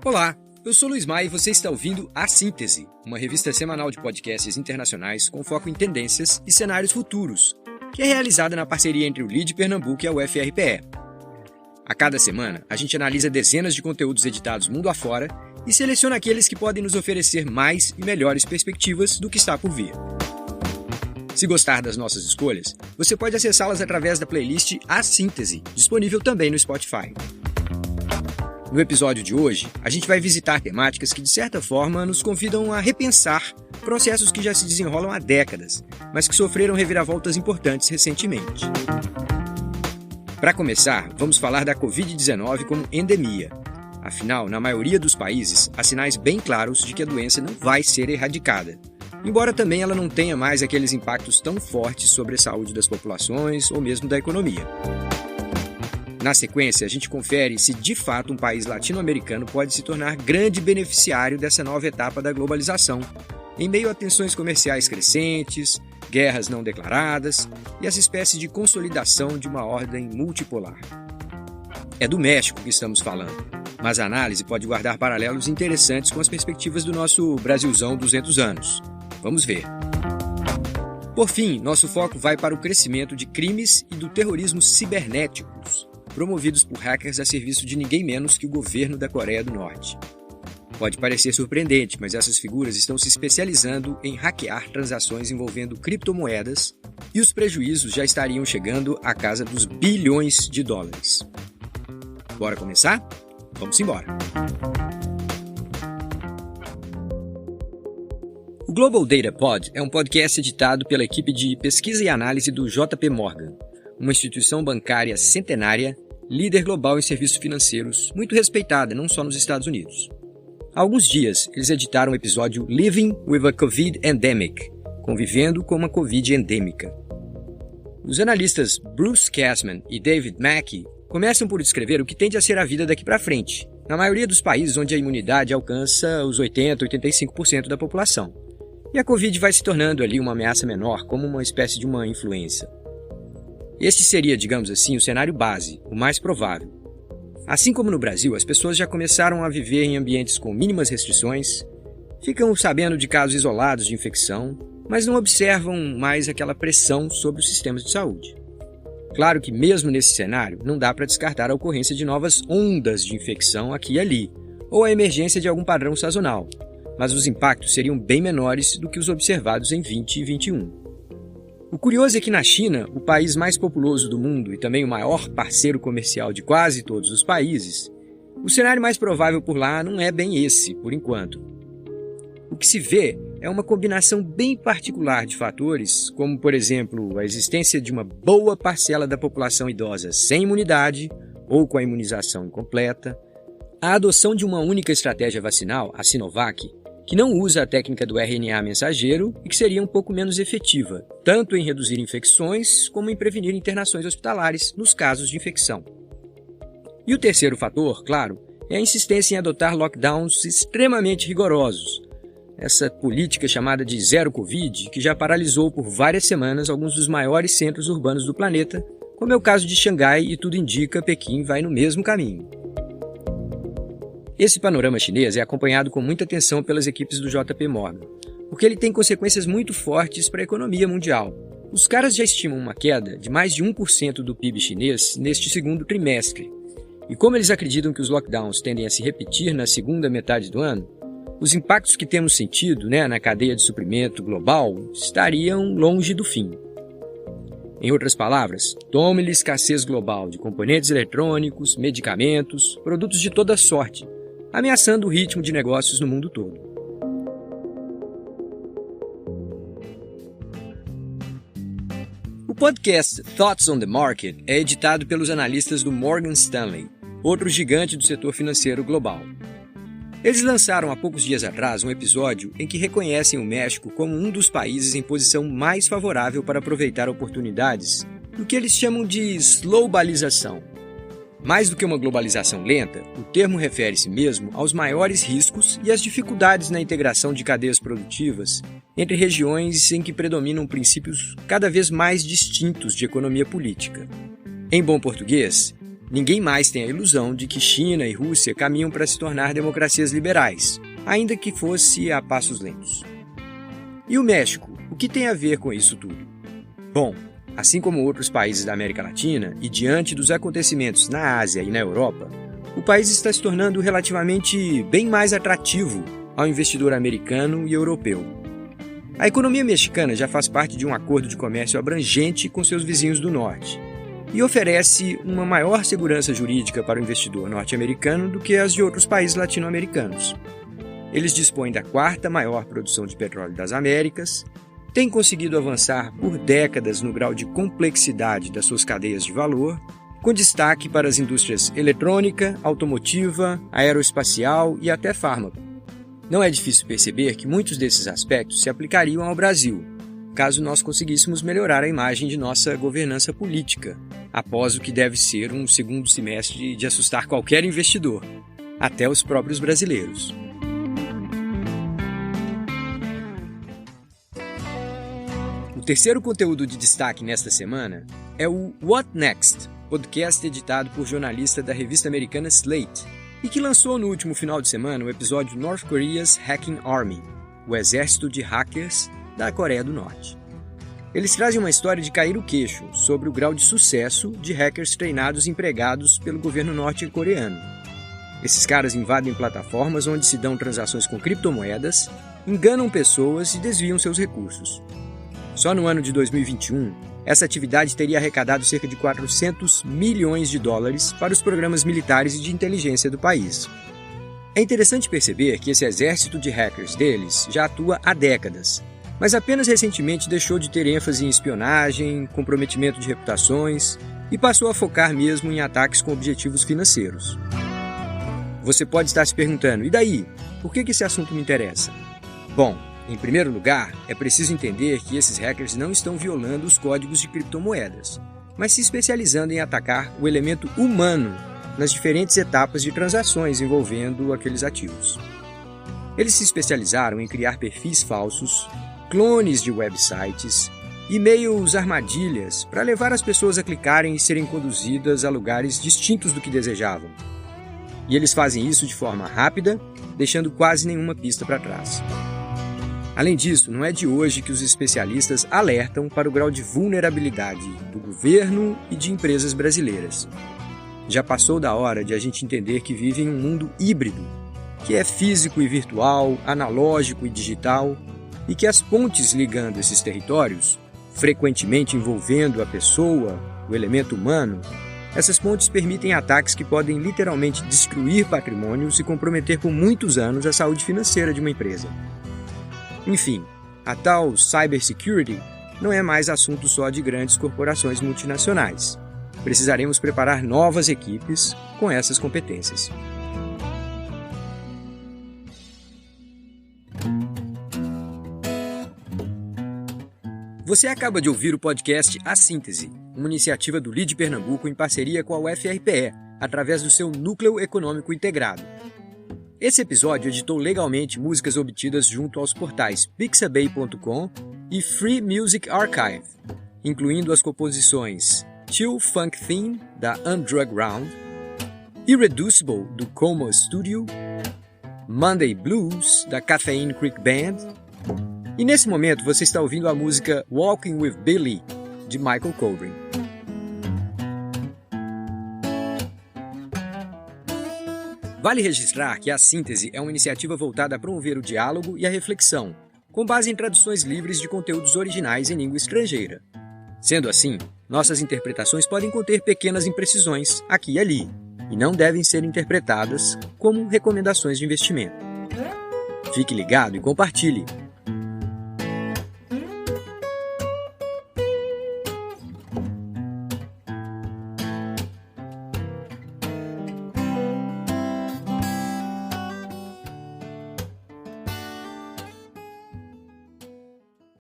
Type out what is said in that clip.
Olá, eu sou Luiz Maia e você está ouvindo A Síntese, uma revista semanal de podcasts internacionais com foco em tendências e cenários futuros, que é realizada na parceria entre o LID Pernambuco e a UFRPE. A cada semana, a gente analisa dezenas de conteúdos editados mundo afora e seleciona aqueles que podem nos oferecer mais e melhores perspectivas do que está por vir. Se gostar das nossas escolhas, você pode acessá-las através da playlist A Síntese, disponível também no Spotify. No episódio de hoje, a gente vai visitar temáticas que, de certa forma, nos convidam a repensar processos que já se desenrolam há décadas, mas que sofreram reviravoltas importantes recentemente. Para começar, vamos falar da Covid-19 como endemia. Afinal, na maioria dos países, há sinais bem claros de que a doença não vai ser erradicada, embora também ela não tenha mais aqueles impactos tão fortes sobre a saúde das populações ou mesmo da economia. Na sequência, a gente confere se de fato um país latino-americano pode se tornar grande beneficiário dessa nova etapa da globalização, em meio a tensões comerciais crescentes, guerras não declaradas e essa espécie de consolidação de uma ordem multipolar. É do México que estamos falando, mas a análise pode guardar paralelos interessantes com as perspectivas do nosso Brasilzão 200 anos. Vamos ver. Por fim, nosso foco vai para o crescimento de crimes e do terrorismo cibernéticos, promovidos por hackers a serviço de ninguém menos que o governo da Coreia do Norte. Pode parecer surpreendente, mas essas figuras estão se especializando em hackear transações envolvendo criptomoedas e os prejuízos já estariam chegando à casa dos bilhões de dólares. Bora começar? Vamos embora! O Global Data Pod é um podcast editado pela equipe de pesquisa e análise do JP Morgan, uma instituição bancária centenária, líder global em serviços financeiros, muito respeitada não só nos Estados Unidos. Há alguns dias, eles editaram o episódio Living with a COVID Endemic, convivendo com uma Covid endêmica. Os analistas Bruce Kasman e David Mackey começam por descrever o que tende a ser a vida daqui para frente, na maioria dos países onde a imunidade alcança os 80% a 85% da população. E a Covid vai se tornando ali uma ameaça menor, como uma espécie de uma influenza. Este seria, digamos assim, o cenário base, o mais provável. Assim como no Brasil, as pessoas já começaram a viver em ambientes com mínimas restrições, ficam sabendo de casos isolados de infecção, mas não observam mais aquela pressão sobre os sistemas de saúde. Claro que mesmo nesse cenário, não dá para descartar a ocorrência de novas ondas de infecção aqui e ali, ou a emergência de algum padrão sazonal, mas os impactos seriam bem menores do que os observados em 20 e 21. O curioso é que na China, o país mais populoso do mundo e também o maior parceiro comercial de quase todos os países, o cenário mais provável por lá não é bem esse, por enquanto. O que se vê é uma combinação bem particular de fatores, como, por exemplo, a existência de uma boa parcela da população idosa sem imunidade ou com a imunização incompleta, a adoção de uma única estratégia vacinal, a Sinovac, que não usa a técnica do RNA mensageiro e que seria um pouco menos efetiva, tanto em reduzir infecções como em prevenir internações hospitalares nos casos de infecção. E o terceiro fator, claro, é a insistência em adotar lockdowns extremamente rigorosos. Essa política chamada de Zero Covid, que já paralisou por várias semanas alguns dos maiores centros urbanos do planeta, como é o caso de Xangai e tudo indica Pequim vai no mesmo caminho. Esse panorama chinês é acompanhado com muita atenção pelas equipes do JP Morgan, porque ele tem consequências muito fortes para a economia mundial. Os caras já estimam uma queda de mais de 1% do PIB chinês neste segundo trimestre. E como eles acreditam que os lockdowns tendem a se repetir na segunda metade do ano, os impactos que temos sentido na cadeia de suprimento global estariam longe do fim. Em outras palavras, tome-lhe escassez global de componentes eletrônicos, medicamentos, produtos de toda sorte, ameaçando o ritmo de negócios no mundo todo. O podcast Thoughts on the Market é editado pelos analistas do Morgan Stanley, outro gigante do setor financeiro global. Eles lançaram há poucos dias atrás um episódio em que reconhecem o México como um dos países em posição mais favorável para aproveitar oportunidades do que eles chamam de globalização. Mais do que uma globalização lenta, o termo refere-se mesmo aos maiores riscos e às dificuldades na integração de cadeias produtivas entre regiões em que predominam princípios cada vez mais distintos de economia política. Em bom português, Ninguém mais tem a ilusão de que China e Rússia caminham para se tornar democracias liberais, ainda que fosse a passos lentos. E o México? O que tem a ver com isso tudo? Bom, assim como outros países da América Latina e diante dos acontecimentos na Ásia e na Europa, o país está se tornando relativamente bem mais atrativo ao investidor americano e europeu. A economia mexicana já faz parte de um acordo de comércio abrangente com seus vizinhos do norte e oferece uma maior segurança jurídica para o investidor norte-americano do que as de outros países latino-americanos. Eles dispõem da quarta maior produção de petróleo das Américas, têm conseguido avançar por décadas no grau de complexidade das suas cadeias de valor, com destaque para as indústrias eletrônica, automotiva, aeroespacial e até fármaco. Não é difícil perceber que muitos desses aspectos se aplicariam ao Brasil, caso nós conseguíssemos melhorar a imagem de nossa governança política, após o que deve ser um segundo semestre de assustar qualquer investidor, até os próprios brasileiros. O terceiro conteúdo de destaque nesta semana é o What Next, podcast editado por jornalista da revista americana Slate, e que lançou no último final de semana o episódio North Korea's Hacking Army, o exército de hackers da Coreia do Norte. Eles trazem uma história de cair o queixo sobre o grau de sucesso de hackers treinados e empregados pelo governo norte-coreano. Esses caras invadem plataformas onde se dão transações com criptomoedas, enganam pessoas e desviam seus recursos. Só no ano de 2021, essa atividade teria arrecadado cerca de 400 milhões de dólares para os programas militares e de inteligência do país. É interessante perceber que esse exército de hackers deles já atua há décadas, mas apenas recentemente deixou de ter ênfase em espionagem, comprometimento de reputações e passou a focar mesmo em ataques com objetivos financeiros. Você pode estar se perguntando, e daí? Por que esse assunto me interessa? Bom, em primeiro lugar, é preciso entender que esses hackers não estão violando os códigos de criptomoedas, mas se especializando em atacar o elemento humano nas diferentes etapas de transações envolvendo aqueles ativos. Eles se especializaram em criar perfis falsos, clones de websites, e-mails armadilhas para levar as pessoas a clicarem e serem conduzidas a lugares distintos do que desejavam. E eles fazem isso de forma rápida, deixando quase nenhuma pista para trás. Além disso, não é de hoje que os especialistas alertam para o grau de vulnerabilidade do governo e de empresas brasileiras. Já passou da hora de a gente entender que vive em um mundo híbrido, que é físico e virtual, analógico e digital, e que as pontes ligando esses territórios, frequentemente envolvendo a pessoa, o elemento humano, essas pontes permitem ataques que podem literalmente destruir patrimônios e comprometer por muitos anos a saúde financeira de uma empresa. Enfim, a tal cybersecurity não é mais assunto só de grandes corporações multinacionais. Precisaremos preparar novas equipes com essas competências. Você acaba de ouvir o podcast A Síntese, uma iniciativa do LIDE Pernambuco em parceria com a UFRPE, através do seu Núcleo Econômico Integrado. Esse episódio editou legalmente músicas obtidas junto aos portais pixabay.com e Free Music Archive, incluindo as composições Chill Funk Theme, da Underground, Irreducible, do Coma Studio, Monday Blues, da Caffeine Creek Band, e nesse momento você está ouvindo a música Walking with Billy, de Michael Colbrin. Vale registrar que a Síntese é uma iniciativa voltada a promover o diálogo e a reflexão, com base em traduções livres de conteúdos originais em língua estrangeira. Sendo assim, nossas interpretações podem conter pequenas imprecisões aqui e ali, e não devem ser interpretadas como recomendações de investimento. Fique ligado e compartilhe!